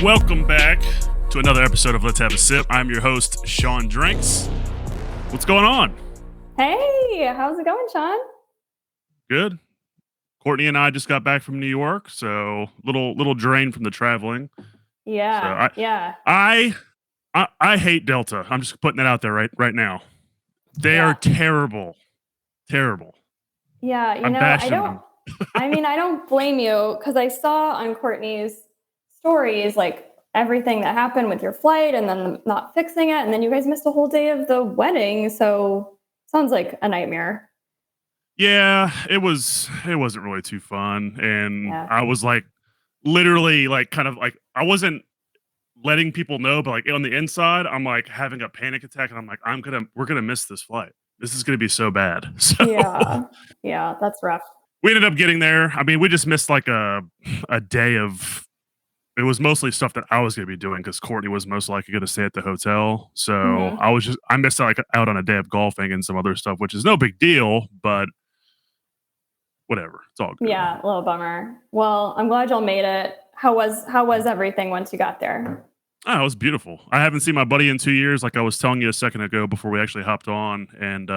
Welcome back to another episode of Let's Have a Sip. I'm your host, Shawn Drinks. What's going on? Hey, how's it going, Shawn? Good. Courtney and I just got back from New York, so little drained from the traveling. Yeah, yeah, I hate Delta. I'm just putting that out there right now. They are yeah, terrible, terrible. yeah. I'm bashing them. I don't blame you because I saw on Courtney's stories like everything that happened with your flight and then not fixing it. And then you guys missed a whole day of the wedding. So sounds like a nightmare. Yeah, it wasn't really too fun, and Yeah. I was like literally like kind of like I wasn't letting people know, but like on the inside, I'm like having a panic attack, and I'm like, we're gonna miss this flight. This is gonna be so bad. So Yeah. Yeah. That's rough. we ended up getting there. I mean, we just missed like a day of. It was mostly stuff that I was gonna be doing because Courtney was most likely gonna stay at the hotel. So Hmm. I missed out on a day of golfing and some other stuff, which is no big deal, but whatever. It's all good. Yeah. A little bummer. Well, I'm glad y'all made it. How was everything once you got there? Oh, it was beautiful. I haven't seen my buddy in 2 years, like I was telling you a second ago before we actually hopped on, and,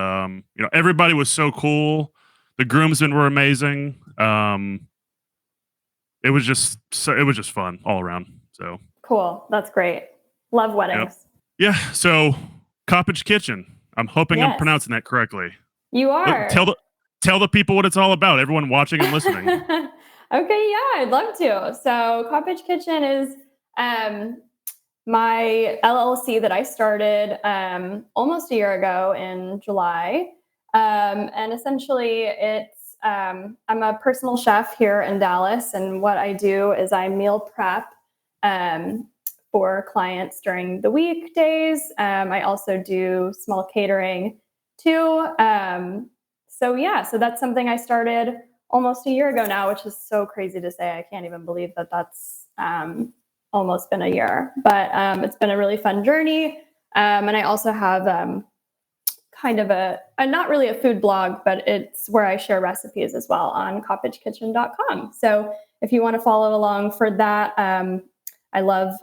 everybody was so cool. The groomsmen were amazing. It was just fun all around, so, Cool. That's great. Love yep. weddings. Yeah, so, Coppedge Kitchen. I'm hoping I'm Yes, pronouncing that correctly. you Look, are. tell the people what it's all about, everyone watching and listening. Okay, yeah, I'd love to. So, Coppedge Kitchen is um, my LLC that I started almost a year ago in July. And essentially, I'm a personal chef here in Dallas. And what I do is I meal prep um, for clients during the weekdays. I also do small catering too. So that's something I started almost a year ago now, which is so crazy to say. I can't even believe that that's almost been a year, but it's been a really fun journey. And I also have kind of a not really a food blog, but it's where I share recipes as well on coppedgekitchen.com. So if you want to follow along for that, I love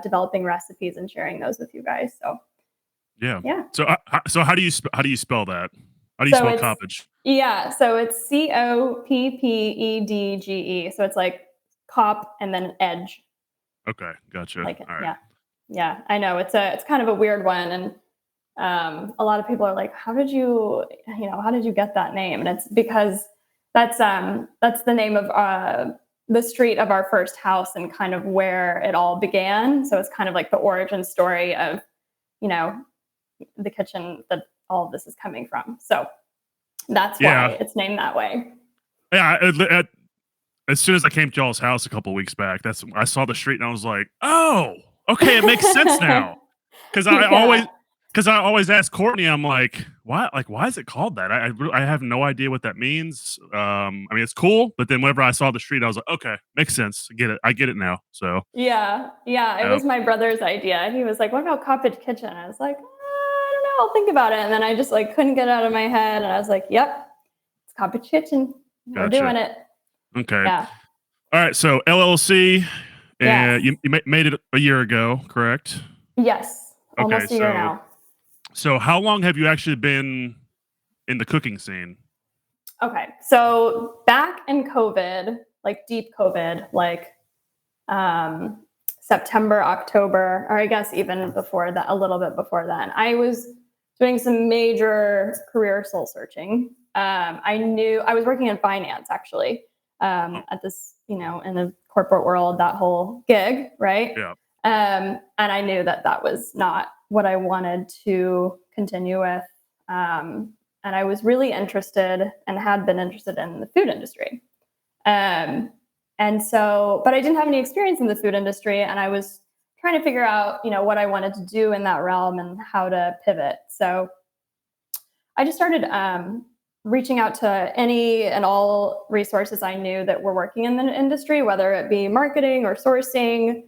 developing recipes and sharing those with you guys. So Yeah. yeah. So how do you spell that? How do you So spell it's Coppedge? yeah, so it's Coppedge. So it's like cop and then edge. Okay, gotcha. Like Alright. yeah. Yeah, I know it's kind of a weird one, and a lot of people are like, how did you get that name? And it's because that's the name of the street of our first house and kind of where it all began. So it's kind of like the origin story of you know the kitchen that all of this is coming from. So that's Yeah. why it's named that way. Yeah, as soon as I came to y'all's house a couple weeks back, I saw the street and I was like, "Oh, okay, it makes sense now." Because Yeah. I always ask Courtney, I'm like, why is it called that? I have no idea what that means. I mean, it's cool, but then whenever I saw the street, I was like, okay, makes sense. I get it now. So, Yeah, yeah, it yep, was my brother's idea. He was like, "What about Coppedge Kitchen?" I was like, I don't know. I'll think about it." And then I just like couldn't get it out of my head, and I was like, "Yep, it's Coppedge Kitchen. We're gotcha. doing it." Okay, Yeah. all right. So LLC, Yes. and you made it a year ago, correct? Yes. Okay, Almost a year now. so how long have you actually been in the cooking scene? Okay. So back in COVID, like deep COVID, like um, September, October, or I guess even before that, a little bit before then, I was doing some major career soul searching. I knew I was working in finance actually Oh, at this, in the corporate world, that whole gig, right? yeah, And I knew that that was not what I wanted to continue with. And I was really interested and had been interested in the food industry. Um, but I didn't have any experience in the food industry, and I was trying to figure out, what I wanted to do in that realm and how to pivot. So I just started reaching out to any and all resources I knew that were working in the industry, whether it be marketing or sourcing,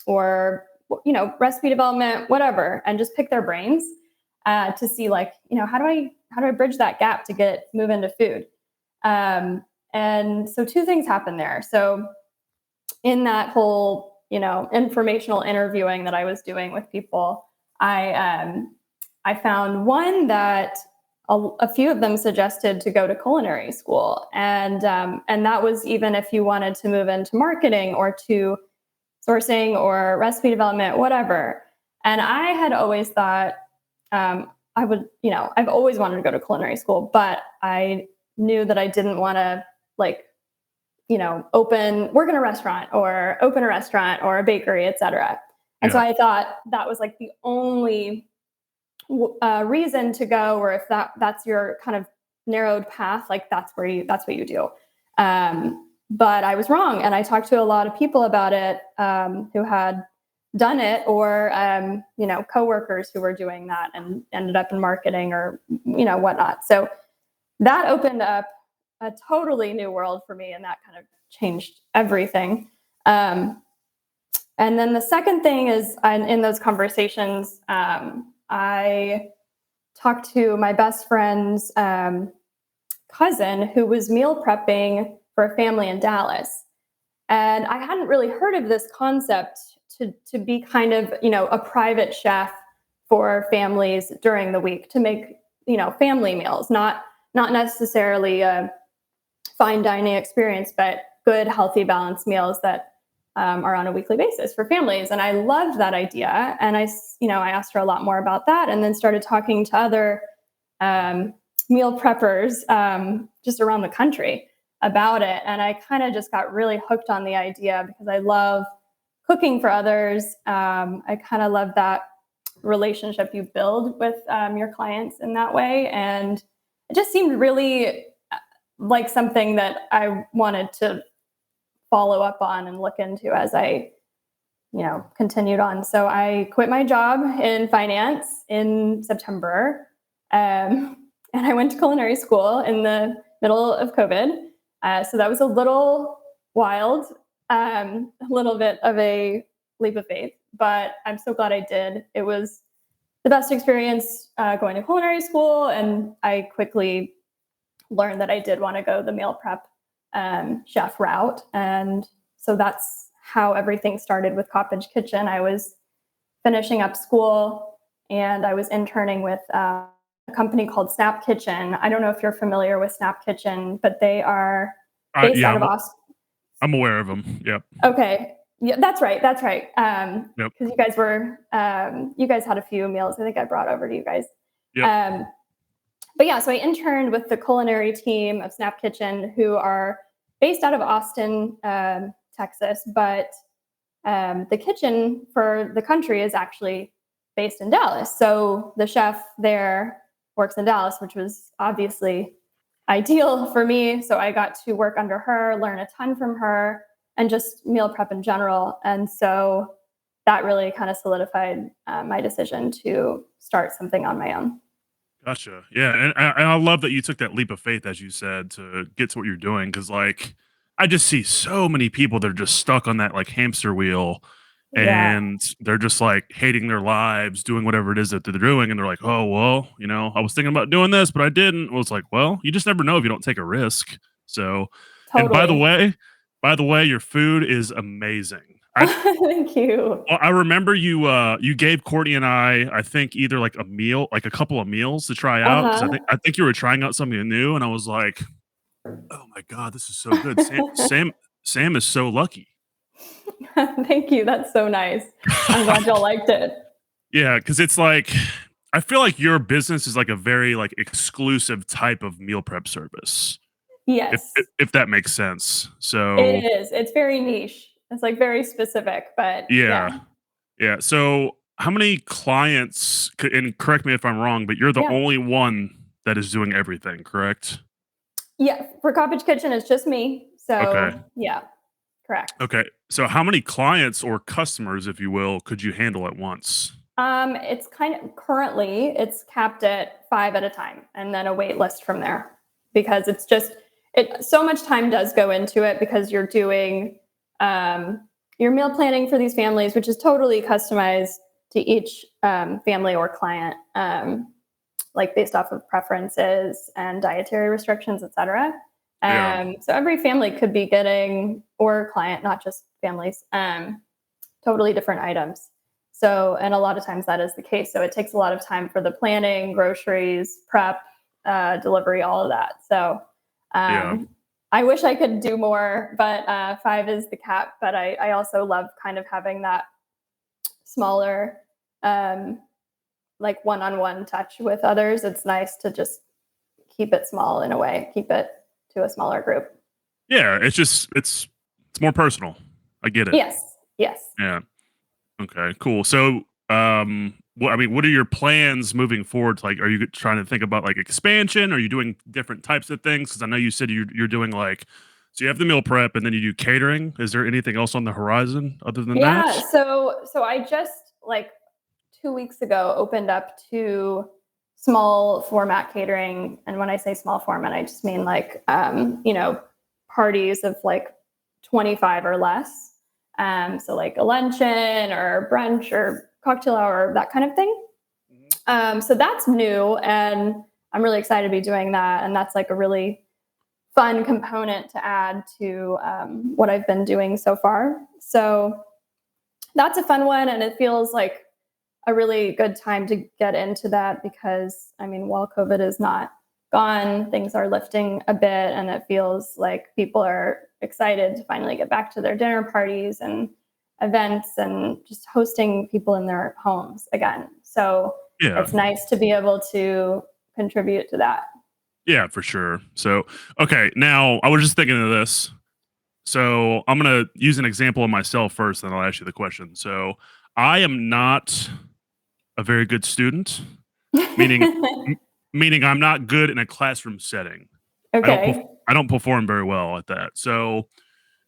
or recipe development, whatever, and just pick their brains to see like, how do I bridge that gap to move into food. And so two things happened there. So in that whole informational interviewing that I was doing with people, I found one that a few of them suggested to go to culinary school, and that was even if you wanted to move into marketing or to sourcing or recipe development, whatever. And I had always thought I would, I've always wanted to go to culinary school, but I knew that I didn't want to work in a restaurant or open a restaurant or a bakery, etc. And so Yeah. I thought that was like the only reason to go, or if that's your kind of narrowed path, like that's what you do. But I was wrong, and I talked to a lot of people about it who had done it, or coworkers who were doing that and ended up in marketing or whatnot. So that opened up a totally new world for me, and that kind of changed everything. And then the second thing is, in those conversations, I talked to my best friend's cousin who was meal prepping for a family in Dallas. And I hadn't really heard of this concept to be kind of, a private chef for families during the week to make, family meals, not necessarily a fine dining experience, but good, healthy, balanced meals that are on a weekly basis for families. And I loved that idea. And I asked her a lot more about that, and then started talking to other meal preppers just around the country about it. And I kind of just got really hooked on the idea because I love cooking for others. I kind of love that relationship you build with your clients in that way. And it just seemed really like something that I wanted to follow up on and look into as I, continued on. So I quit my job in finance in September. And I went to culinary school in the middle of COVID. So that was a little wild, a little bit of a leap of faith, but I'm so glad I did. It was the best experience going to culinary school. And I quickly learned that I did want to go the meal prep chef route. And so that's how everything started with Coppedge Kitchen. I was finishing up school and I was interning with a company called Snap Kitchen. I don't know if you're familiar with Snap Kitchen, but they are based Yeah, out of Austin. I'm aware of them. Yep. Okay. Yeah, that's right. Yep. Because you guys had a few meals I think I brought over to you guys. Yep. But yeah, so I interned with the culinary team of Snap Kitchen, who are based out of Austin, Texas, but the kitchen for the country is actually based in Dallas. So the chef there works in Dallas, which was obviously ideal for me. So I got to work under her, learn a ton from her, and just meal prep in general. And so that really kind of solidified my decision to start something on my own. Gotcha. Yeah, and I love that you took that leap of faith, as you said, to get to what you're doing. Because like, I just see so many people that are just stuck on that like hamster wheel, Yeah, and they're just like hating their lives, doing whatever it is that they're doing, and they're like, "Oh well, I was thinking about doing this, but I didn't." Well, it's like, well, you just never know if you don't take a risk. So, and totally. by the way, your food is amazing. Thank you. Well, I remember you gave Courtney and I think either like a meal, like a couple of meals to try out because Uh-huh. I think you were trying out something new, and I was like, "Oh my god, this is so good." Sam is so lucky. Thank you. That's so nice. I'm glad y'all liked it. Yeah, because it's like I feel like your business is like a very like exclusive type of meal prep service, Yes, if that makes sense. So it is. It's very niche. It's like very specific, but yeah, yeah. yeah. So how many clients? And correct me if I'm wrong, but you're the Yeah. only one that is doing everything, correct? Yeah. For Coppedge Kitchen, it's just me. Okay. So yeah, correct. Okay. So how many clients or customers, if you will, could you handle at once? It's kind of currently it's capped at 5 at a time and then a wait list from there because it's just so much time does go into it because you're doing your meal planning for these families, which is totally customized to each family or client, like based off of preferences and dietary restrictions, etc. Yeah. So every family could be getting, or client, not just families, totally different items. So, and a lot of times that is the case. So it takes a lot of time for the planning, groceries, prep, delivery, all of that. So Yeah. I wish I could do more, but 5 is the cap. But I also love kind of having that smaller, um, like one-on-one touch with others. It's nice to just keep it small in a way, keep it to a smaller group. Yeah, it's more personal. I get it. Yes, yes. Yeah. Okay, cool. So, what I mean, what are your plans moving forward? Like, are you trying to think about like expansion? Are you doing different types of things? Because I know you said you're doing like, so you have the meal prep and then you do catering. Is there anything else on the horizon other than that? Yeah, so I just like 2 weeks ago opened up to small format catering, and when I say small format, I just mean like parties of like 25 or less. So like a luncheon or brunch or cocktail hour, that kind of thing. So that's new, and I'm really excited to be doing that, and that's like a really fun component to add to what I've been doing so far. So that's a fun one, and it feels like a really good time to get into that because I mean, while COVID is not gone, things are lifting a bit, and it feels like people are excited to finally get back to their dinner parties and events and just hosting people in their homes again. So Yeah. it's nice to be able to contribute to that. Yeah, for sure. So, okay, now I was just thinking of this. So, I'm going to use an example of myself first, then I'll ask you the question. So, I am not a very good student, meaning m- meaning I'm not good in a classroom setting. I don't Okay. I don't perform very well at that. So,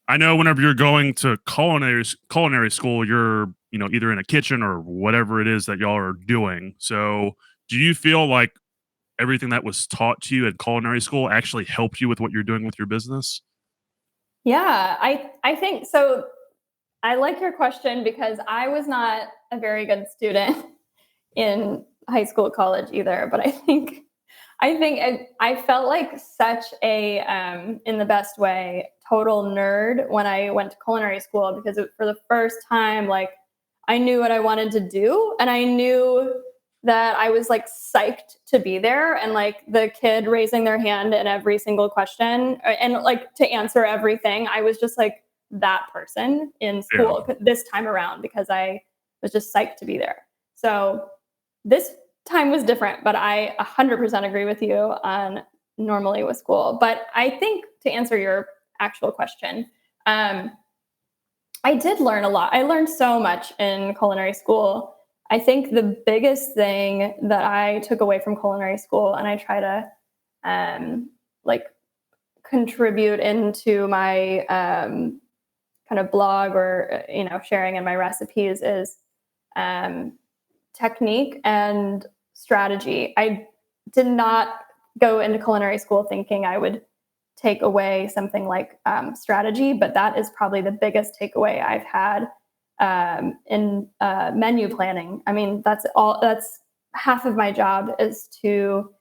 I know whenever you're going to culinary school, you're, either in a kitchen or whatever it is that y'all are doing. So, do you feel like everything that was taught to you at culinary school actually helped you with what you're doing with your business? Yeah, I think so. I like your question because I was not a very good student in high school, college either. But I felt like such a in the best way total nerd when I went to culinary school because for the first time, like I knew what I wanted to do, and I knew that I was like psyched to be there, and like the kid raising their hand in every single question and like to answer everything. I was just like that person in Yeah. school this time around because I was just psyched to be there. So this time was different, but I 100% agree with you on normally with school. But I think to answer your actual question, um, I did learn a lot. I learned so much in culinary school. I think the biggest thing that I took away from culinary school, and I try to like contribute into my kind of blog or sharing in my recipes, is um, technique and strategy. I did not go into culinary school thinking I would take away something like strategy, but that is probably the biggest takeaway I've had in menu planning. I mean, that's half of my job is to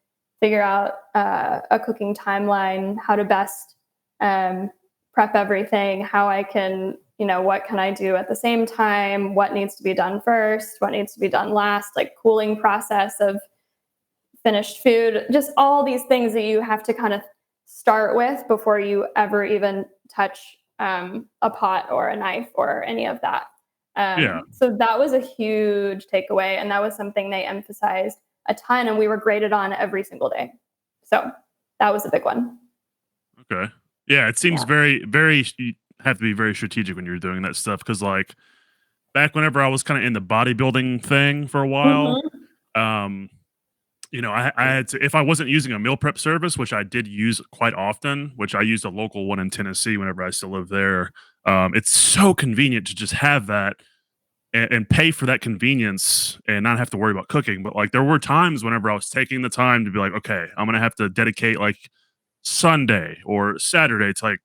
figure out a cooking timeline, how to best prep everything, how I can, what can I do at the same time, what needs to be done first, what needs to be done last, like cooling process of finished food, just all these things that you have to kind of start with before you ever even touch a pot or a knife or any of that. Yeah. So that was a huge takeaway, and that was something they emphasized a ton, and we were graded on every single day. So that was a big one. Okay. Yeah, it seems Yeah. very, very. You have to be very strategic when you're doing that stuff because, like, back whenever I was kind of in the bodybuilding thing for a while, Mm-hmm. um, I had to, if I wasn't using a meal prep service, which I did use quite often, which I used a local one in Tennessee whenever I still lived there. It's so convenient to just have that and pay for that convenience and not have to worry about cooking. But like there were times whenever I was taking the time to be like, okay, I'm gonna have to dedicate like Sunday or Saturday to like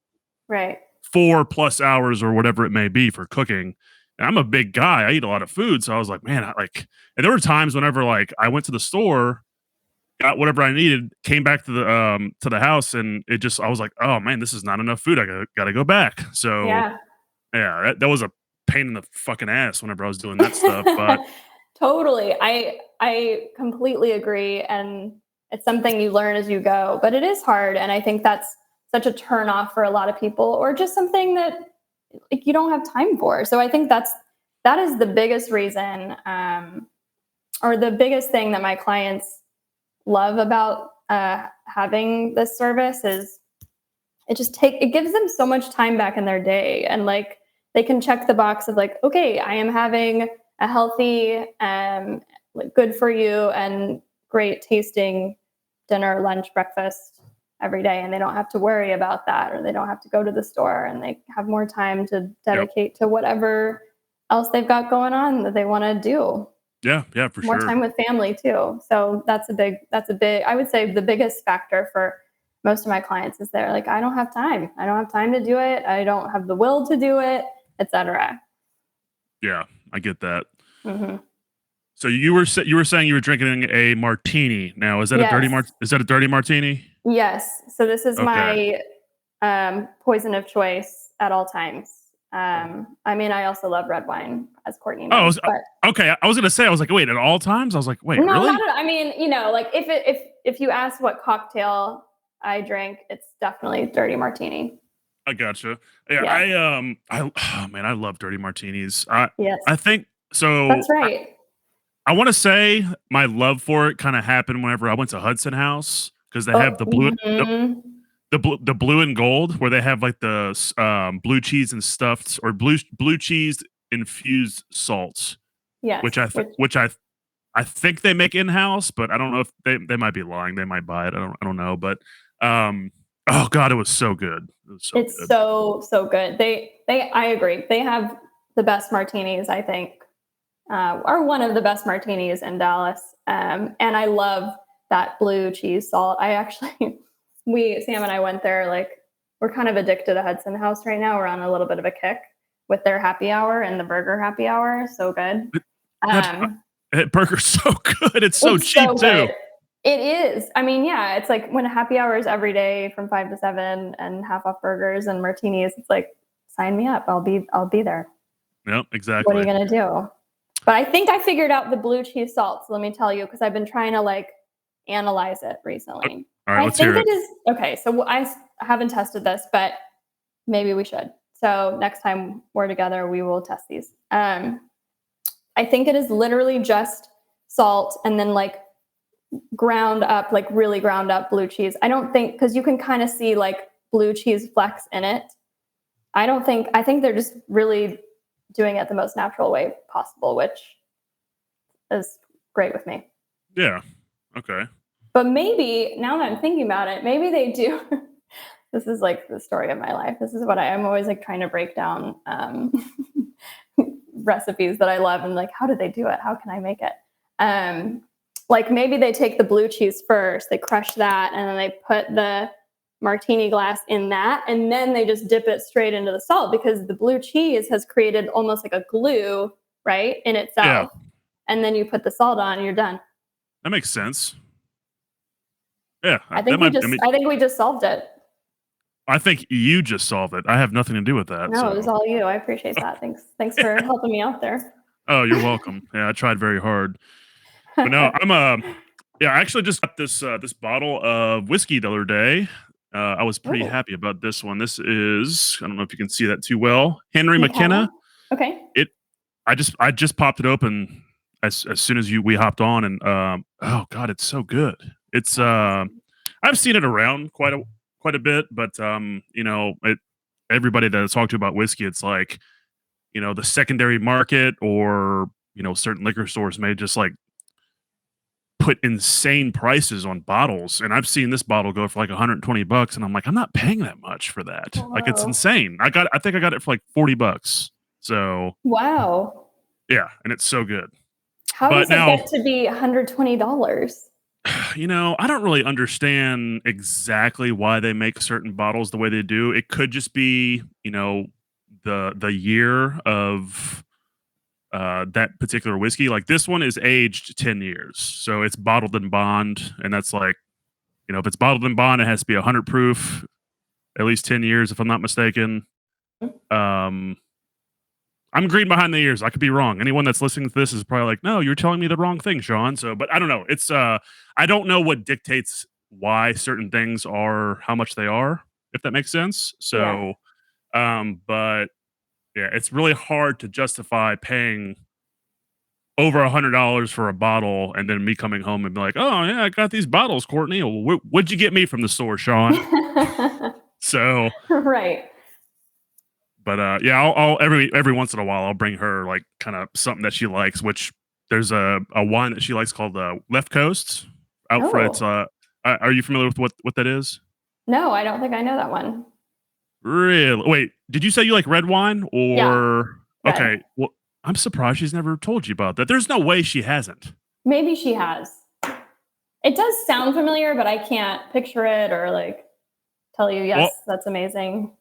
Right. 4+ hours or whatever it may be for cooking. And I'm a big guy. I eat a lot of food. So I was like, man, and there were times whenever like I went to the store, got whatever I needed, came back to the house, and it just I was like, oh man, this is not enough food. I gotta go back. So Yeah. yeah, that was a pain in the fucking ass whenever I was doing that stuff. But Totally. I completely agree, and it's something you learn as you go, but it is hard, and I think that's such a turn off for a lot of people, or just something that like you don't have time for. So I think that is the biggest reason, or the biggest thing that my clients love about having this service is it gives them so much time back in their day, and like they can check the box of like, okay, I am having a healthy, like good for you and great tasting dinner, lunch, breakfast every day, and they don't have to worry about that, or they don't have to go to the store, and they have more time to yep. dedicate to whatever else they've got going on that they want to do. Yeah, yeah, for More sure. time with family too. So that's a big, I would say the biggest factor for most of my clients is they're like, I don't have time. I don't have time to do it. I don't have the will to do it, etc. Yeah, I get that. Mm-hmm. So you were saying you were drinking a martini. Now, Yes. is that a dirty martini? Yes. So this is Okay. my poison of choice at all times. I mean, I also love red wine, as Courtney Oh, knows, but okay. I was gonna say, I was like, wait, at all times? I was like, wait, no, really? not at, I mean, like if you ask what cocktail I drink, it's definitely dirty martini. I gotcha. Yeah, Yeah. oh man, I love dirty martinis. Yes. I think so. That's right. I want to say my love for it kind of happened whenever I went to Hudson House because they have Oh, mhm. the blue and gold where they have like the blue cheese and stuffed or blue cheese infused salts, Yes, which which I think they make in house, but I don't know if they might be lying. They might buy it. I don't know, but um, oh god, it was so good. It was so it's good. so good. They I agree. They have the best martinis, I think, are one of the best martinis in Dallas. And I love that blue cheese salt. I actually, Sam and I went there, like, we're kind of addicted to Hudson House right now. We're on a little bit of a kick with their happy hour and the burger happy hour. So good. But that Um, that burger's so good. It's so it's so cheap too. good. It is. I mean, yeah, it's like when a happy hour is every day from 5 to 7 and half off burgers and martinis, it's like, sign me up. I'll be there. Yep, What are you exactly. gonna do? But I think I figured out the blue cheese salt. So let me tell you, because I've been trying to like analyze it Uh, recently. All right, I let's hear think it. it is okay. So haven't tested this, but maybe we should. So next time we're together, we will test these. I think it is literally just salt and then like ground up, like really ground up blue cheese. I don't think, because you can kind of see like blue cheese flecks in it. I think they're just really doing it the most natural way possible, which is great with me. Yeah. Okay. But maybe now that I'm thinking about it, maybe they do. This is like the story of my life. This is what I'm always like trying to break down recipes that I love and like, how did they do it? How can I make it? Like maybe they take the blue cheese first, they crush that, and then they put the martini glass in that, and then they just dip it straight into the salt because the blue cheese has created almost like a glue, right, in Yeah, itself. And then you put the salt on and you're done. that makes sense. Yeah, that might. I mean, I think we just solved it. I think you just solved it. I have nothing to do with that. No, it was So, all you. I appreciate that. Thanks for helping me out there. oh, you're welcome. Yeah, I tried very hard, but no, I'm yeah. I actually just got this bottle of whiskey the other day. I was pretty Oh, happy about this one. This is I don't know if you can see that too well. Henry McKenna. McKenna. Okay. It. I just popped it open as soon as we hopped on, and oh god, it's so good. It's That's awesome. I've seen it around quite a bit, but everybody that I talked to about whiskey, it's like the secondary market or certain liquor stores may just like put insane prices on bottles, and I've seen this bottle go for like $120, and I'm like, I'm not paying that much for that. Like it's Whoa. insane. I think I got it for like $40. So Wow. yeah, and it's so good. How But does it now get to be $120? I don't really understand exactly why they make certain bottles the way they do. It could just be, the year of that particular whiskey. Like this one is aged 10 years. So it's bottled in bond. And that's like, if it's bottled in bond, it has to be 100 proof, at least 10 years, if I'm not mistaken. Um, I'm green behind the ears. I could be wrong. Anyone that's listening to this is probably like, "No, you're telling me the wrong thing, Shawn." So, but I don't know. I don't know what dictates why certain things are how much they are, if that makes sense. Yeah. So, but yeah, it's really hard to justify paying over $100 for a bottle and then me coming home and be like, "Oh yeah, I got these bottles, Courtney. Well, what'd you get me from the store, Shawn?" So, Right. but yeah, I'll every once in a while I'll bring her like kind of something that she likes. Which there's a wine that she likes called Left Coast out for its. Oh, Are you familiar with what that is? no, I don't think I know that one. Really? Wait, did you say you like red wine Yeah, or red. okay? Well, I'm surprised she's never told you about that. There's no way she hasn't. Maybe she has. It does sound familiar, but I can't picture it or like tell you, Well, yes, that's amazing.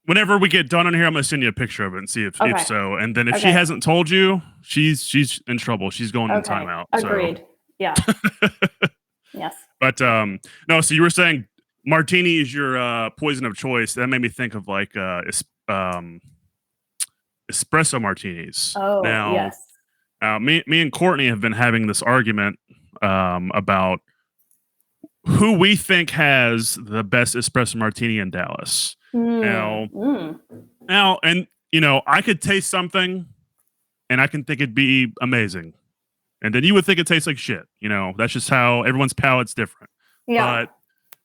whenever we get done on here, I'm gonna send you a picture of it and see if Okay. so. And then if she Okay. hasn't told you, she's in trouble. She's going in Okay. timeout. So, Agreed. Yeah. Yes. but no. So you were saying martini is your poison of choice. That made me think of like espresso martinis. Oh, Now, yes. me and Courtney have been having this argument about who we think has the best espresso martini in Dallas. Mm, Now, mm. and I could taste something and I can think it'd be amazing. And then you would think it tastes like shit. That's just how everyone's palate's different. Yeah. But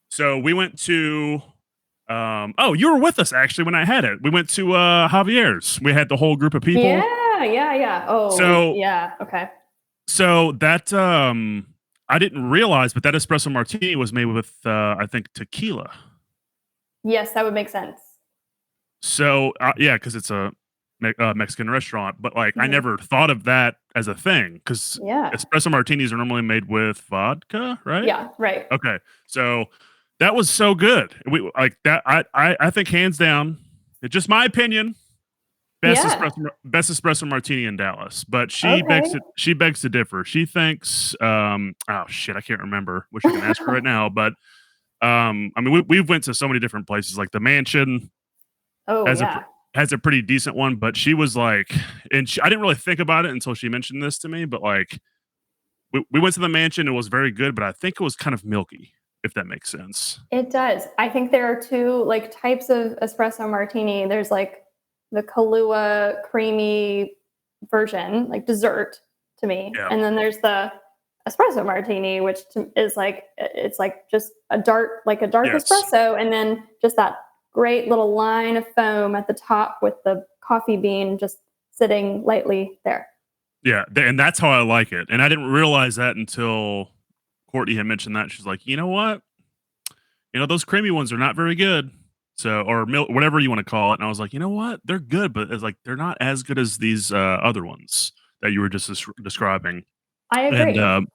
so we went to oh, you were with us actually when I had it. We went to Javier's. We had the whole group of people. Yeah. Yeah. Yeah. Oh, So yeah. Okay. that I didn't realize, but that espresso martini was made with I think tequila. Yes, that would make sense. So yeah, because it's a Mexican restaurant, but like I Mhm. never thought of that as a thing because Yeah. espresso martinis are normally made with vodka, right? Yeah. Right. Okay, so that was so good. We like that. I think hands down, it's just my opinion. Yeah. Best espresso martini in Dallas, but Okay. she begs to differ. She thinks oh shit, I can't remember. Wish I can ask her right now, but I mean we went to so many different places like the Mansion Oh, has a yeah. has a pretty decent one, but she was like, and I didn't really think about it until she mentioned this to me, but like we went to the Mansion, it was very good, but I think it was kind of milky, if that makes sense. It does. I think there are two like types of espresso martini. There's like the Kahlua creamy version, like dessert to me, Yeah. and then there's the espresso martini, which is like it's like just a dark Yes. espresso, and then just that great little line of foam at the top with the coffee bean just sitting lightly there. Yeah, and that's how I like it, and I didn't realize that until Courtney had mentioned that. She's like, "You know what? Those creamy ones are not very good." So, or milk, whatever you want to call it. And I was like, "You know what? They're good, but it's like they're not as good as these other ones that you were just describing." I And agree.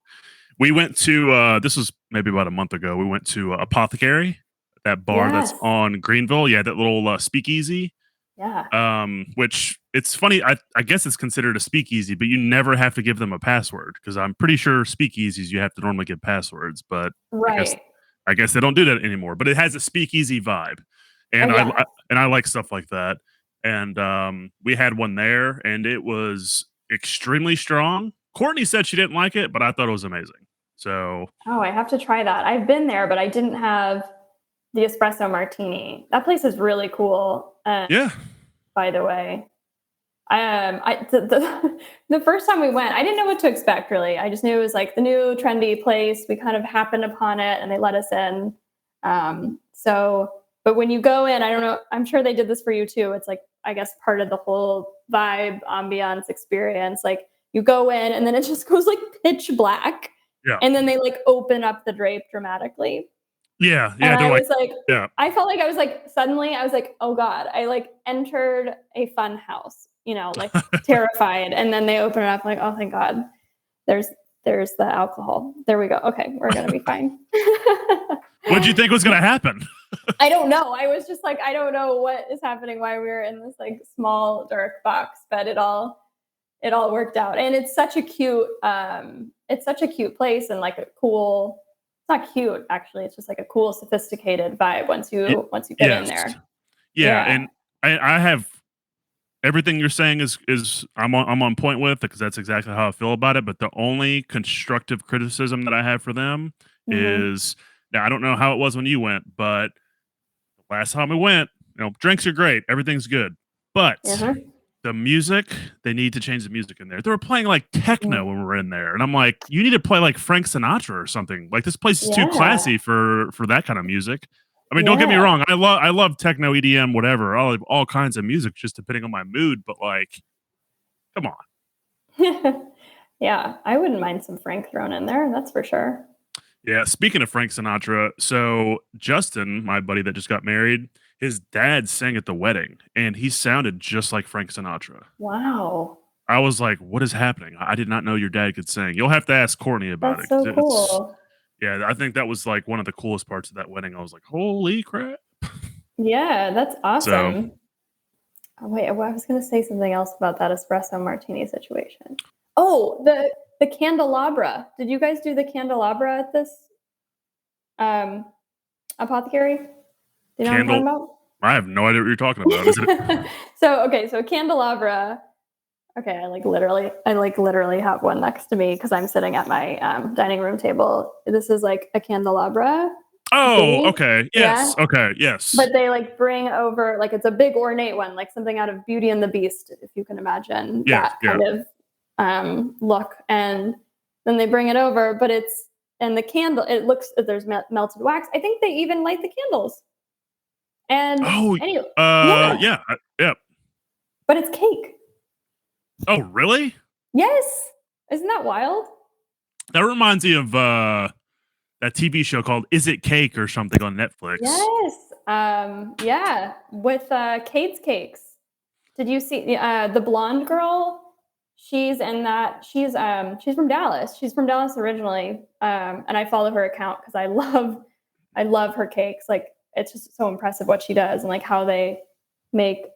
we went to this was maybe about a month ago. We went to Apothecary, that bar that's Yes. on Greenville. Yeah, that little speakeasy. Yeah. Which it's funny. I guess it's considered a speakeasy, but you never have to give them a password because I'm pretty sure speakeasies you have to normally give passwords. But I guess Right. I guess they don't do that anymore. But it has a speakeasy vibe, and Yeah. I like stuff like that. And we had one there, and it was extremely strong. Courtney said she didn't like it, but I thought it was amazing. So Oh, I have to try that. I've been there, but I didn't have the espresso martini. That place is really cool. yeah, By the way, the first time we went, I didn't know what to expect. Really, I just knew it was like the new trendy place. We kind of happened upon it, and they let us in. But when you go in, I don't know. I'm sure they did this for you too. It's like I guess part of the whole vibe, ambiance, experience. Like you go in, and then it just goes like pitch black, yeah, and then they like open up the drape dramatically. yeah, And yeah. They're I like, was like, yeah, I felt like I was like, suddenly I was like, oh God, I like entered a fun house, like terrified. And then they open it up, like, oh, thank God. There's there's the alcohol. There we go. Okay, we're gonna be fine. what did you think was gonna happen? I don't know. I was just like, I don't know what is happening, why we were in this like small dark box, but it all worked out. And it's such a cute place and like a cool, it's not cute actually, it's just like a cool sophisticated vibe once Y- you get in yes, there. yeah, Yeah. and I have everything you're saying is I'm on point with, because that's exactly how I feel about it. But the only constructive criticism that I have for them Mhm. is, now I don't know how it was when you went, but last time we went, drinks are great, everything's good, but Uh-huh. the music, they need to change the music in there. They were playing like techno Mm. when we were in there, and I'm like, you need to play like Frank Sinatra or something. Like, this place is too Yeah. classy for that kind of music. I mean, don't get me Yeah. wrong, I love techno, EDM, whatever. I love all kinds of music, just depending on my mood. But like, come on. Yeah, I wouldn't mind some Frank thrown in there, that's for sure. Yeah. Speaking of Frank Sinatra, so Justin, my buddy that just got married, his dad sang at the wedding, and he sounded just like Frank Sinatra. Wow. I was like, "What is happening? I did not know your dad could sing." You'll have to ask Courtney about That's it, 'cause so it's cool. yeah, I think that was, like, one of the coolest parts of that wedding. I was like, "Holy crap." Yeah, that's So, awesome. Oh, wait, well, I was gonna say something else about that espresso martini situation. Oh, the candelabra. Did you guys do the candelabra at this, um, apothecary? Do you know what I'm talking candle about? I have no idea what you're talking about. Is it So, okay, so candelabra. Okay, I like literally have one next to me because I'm sitting at my dining room table. This is like a candelabra Oh, base, okay. yeah. Yes. Okay, yes. But they like bring over like it's a big ornate one, like something out of Beauty and the Beast, if you can imagine Yes, that yeah. kind of look. And then they bring it over, but it's and the candle. It looks there's melted wax. I think they even light the candles. And Oh, anyway, yeah, yeah, yeah. but it's cake. Oh, really? Yes, isn't that wild? That reminds me of, that TV show called Is It Cake or something on Netflix. Yes. Yeah, with Kate's Cakes. Did you see the blonde girl? She's in that. She's from Dallas. She's from Dallas originally. And I follow her account because I love her cakes. Like it's just so impressive what she does and like how they make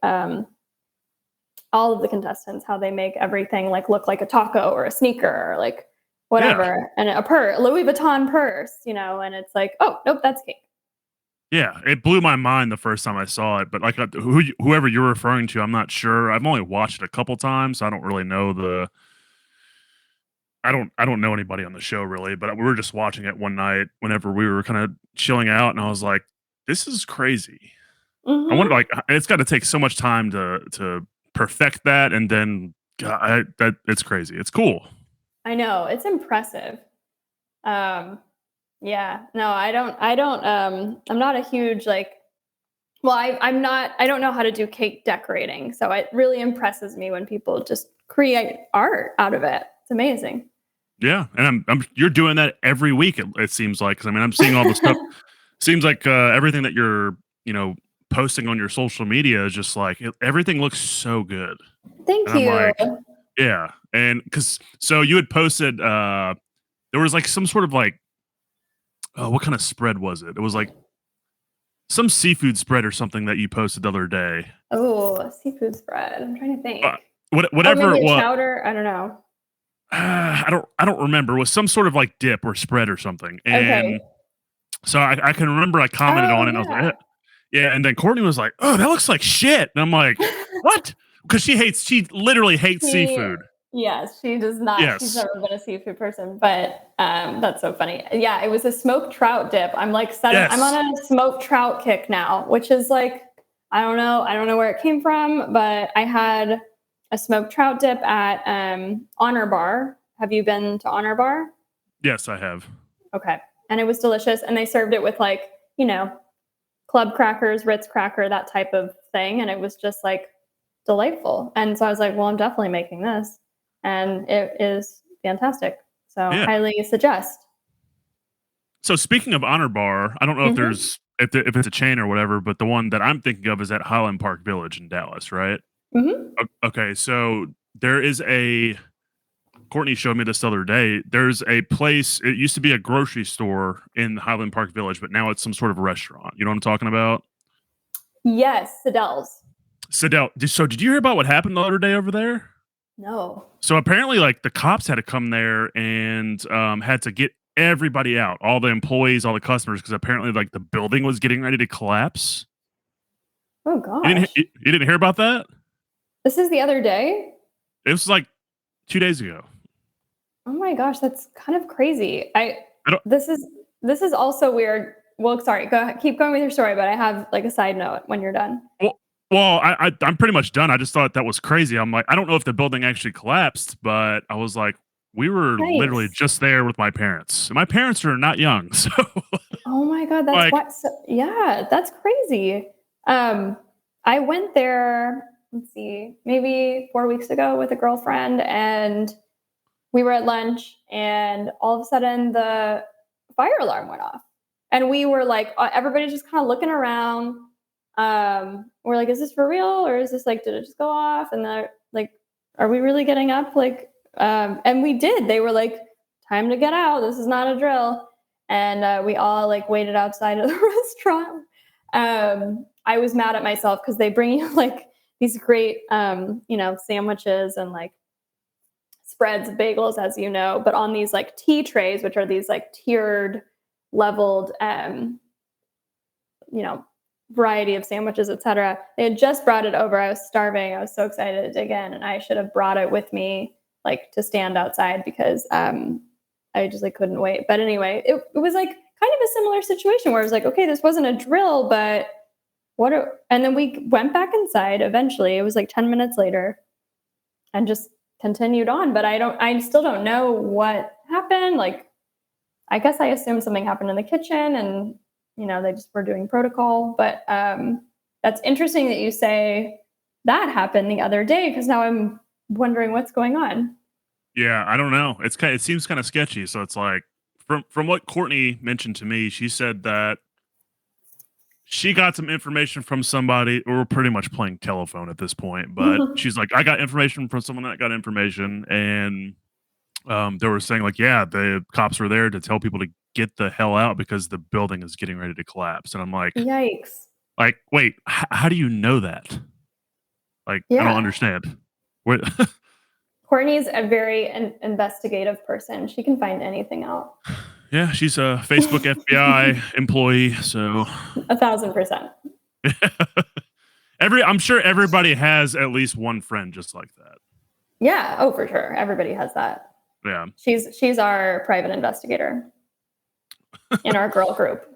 all of the contestants, how they make everything like look like a taco or a sneaker or like Yeah. whatever. And a Louis Vuitton purse, and it's like, oh nope, that's cake. Yeah, it blew my mind the first time I saw it, but, like, whoever you're referring to, I'm not sure. I've only watched it a couple times, so I don't really know I don't know anybody on the show really, but we were just watching it one night whenever we were kinda chilling out, and I was like, "This is crazy." I wonder, Hmm. like, it's gotta take so much time to perfect that, and then, that it's crazy. It's cool. I know it's impressive. Um, yeah, no, I'm not a huge like. Well, I'm not. I don't know how to do cake decorating, so it really impresses me when people just create art out of it. It's amazing. Yeah, and I'm you're doing that every week, it seems like, 'cause, I mean, I'm seeing all the stuff. Seems like, everything that you're, posting on your social media is just like, everything looks so good, Thank and I'm you. like, yeah, and because so you had posted, there was, like, some sort of, like, oh, what kinda spread was it? It was, like, some seafood spread or something that you posted the other day. Oh, seafood spread. I'm trying to Uh, think. Oh, whatever maybe it a was, chowder. I don't know. I don't remember. It was some sort of, like, dip or spread or something, and Okay. so I can remember I commented Oh on it, and I was like, yeah. Yeah, and then Courtney was like, "Oh, that looks like shit," and I'm like, "What?" Because she literally hates She seafood. Yes, she does not. She's Yes. never been a seafood person, but that's so funny. Yeah, it was a smoked trout dip. I'm on Yes. a smoked trout kick now, which is like I don't know. I don't know where it came from, but I had a smoked trout dip at Honor Bar. Have you been to Honor Bar? Yes, I have. Okay. And it was delicious. And they served it with like, club crackers, Ritz cracker, that type of thing. And it was just like delightful. And so I was like, well, I'm definitely making this. And it is fantastic. So Yeah. highly suggest. So speaking of Honor Bar, I don't know if Hmm. there's if it's a chain or whatever, but the one that I'm thinking of is at Highland Park Village in Dallas, right? Hmm. Okay, so there is a Courtney showed me this the other day. There's a place, it used to be a grocery store in Highland Park Village, but now it's some sort of restaurant. You know what I'm talking about? Yes, Sedell's. So did you hear about what happened the other day over there? No. So apparently, like, the cops had to come there and had to get everybody out, all the employees, all the customers, because apparently, like, the building was getting ready to collapse. Oh You didn't gosh. you didn't hear about that? This is the other day? It was like 2 days ago. Oh my gosh, that's kind of crazy. I don't. This is this is also weird. Well, sorry, go ahead, keep going with your story, but I have like a side note when you're done. Well, I'm pretty much done. I just thought that was crazy. I'm like, I don't know if the building actually collapsed, but I was like, we were literally Yikes. just there with my parents. And my parents are not young, so Oh my god, that's like, what so, yeah, that's crazy. Um, I went there, let's see, maybe 4 weeks ago with a girlfriend, and we were at lunch, and all of a sudden the fire alarm went off. And we were like, everybody's just kind of looking around. We're like, is this for real? Or is this like, did it just go off? And they're like, are we really getting up? Like, and we did. They were like, time to get out. This is not a drill. And we all like waited outside of the restaurant. I was mad at myself because they bring you like these great, sandwiches and like spreads, bagels, as you know, but on these like tea trays, which are these like tiered, leveled, variety of sandwiches, etc. They had just brought it over. I was starving. I was so excited to dig in, and I should have brought it with me, like to stand outside because I just like couldn't wait. But anyway, it was like kind of a similar situation where I was like, okay, this wasn't a drill, but and then we went back inside eventually. It was like 10 minutes later and just continued on. But I still don't know what happened. Like, I guess I assumed something happened in the kitchen and, they just were doing protocol. But that's interesting that you say that happened the other day because now I'm wondering what's going on. yeah, I don't know. It seems kind of sketchy. So it's like from what Courtney mentioned to me, she said that she got some information from somebody. We're pretty much playing telephone at this point, but she's like, I got information from someone that got information, and they were saying like, yeah, the cops were there to tell people to get the hell out because the building is getting ready to collapse. And I'm Yikes. like, wait, how do you know that? Like, I don't Yeah. understand. What? Courtney's a very investigative person. She can find anything out. Yeah, she's a Facebook FBI employee, so 1,000%. I'm sure everybody has at least one friend just like that. Yeah. Oh, for sure. Everybody has that. Yeah. She's our private investigator in our girl group.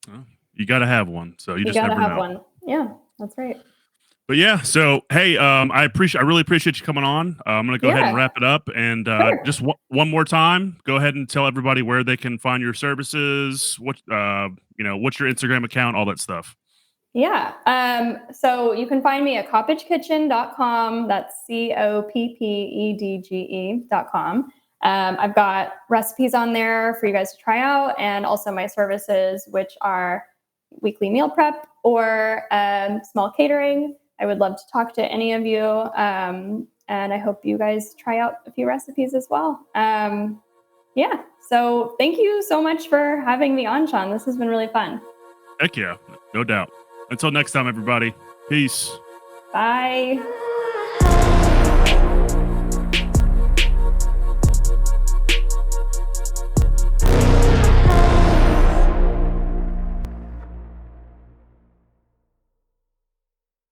Well, you got to have one, so you You just gotta never have know. one. Yeah, that's right. But yeah, so hey, I really appreciate you coming on. I'm gonna go ahead and Yeah, wrap it up, and sure. just one more time, go ahead and tell everybody where they can find your services. What's your Instagram account, all that stuff. Yeah. So you can find me at coppedgekitchen.com. That's COPPEDGE.com. I've got recipes on there for you guys to try out, and also my services, which are weekly meal prep or small catering. I would love to talk to any of you. And I hope you guys try out a few recipes as well. Yeah. So thank you so much for having me on, Shawn. This has been really fun. Heck yeah, no doubt. Until next time, everybody. Peace. Bye.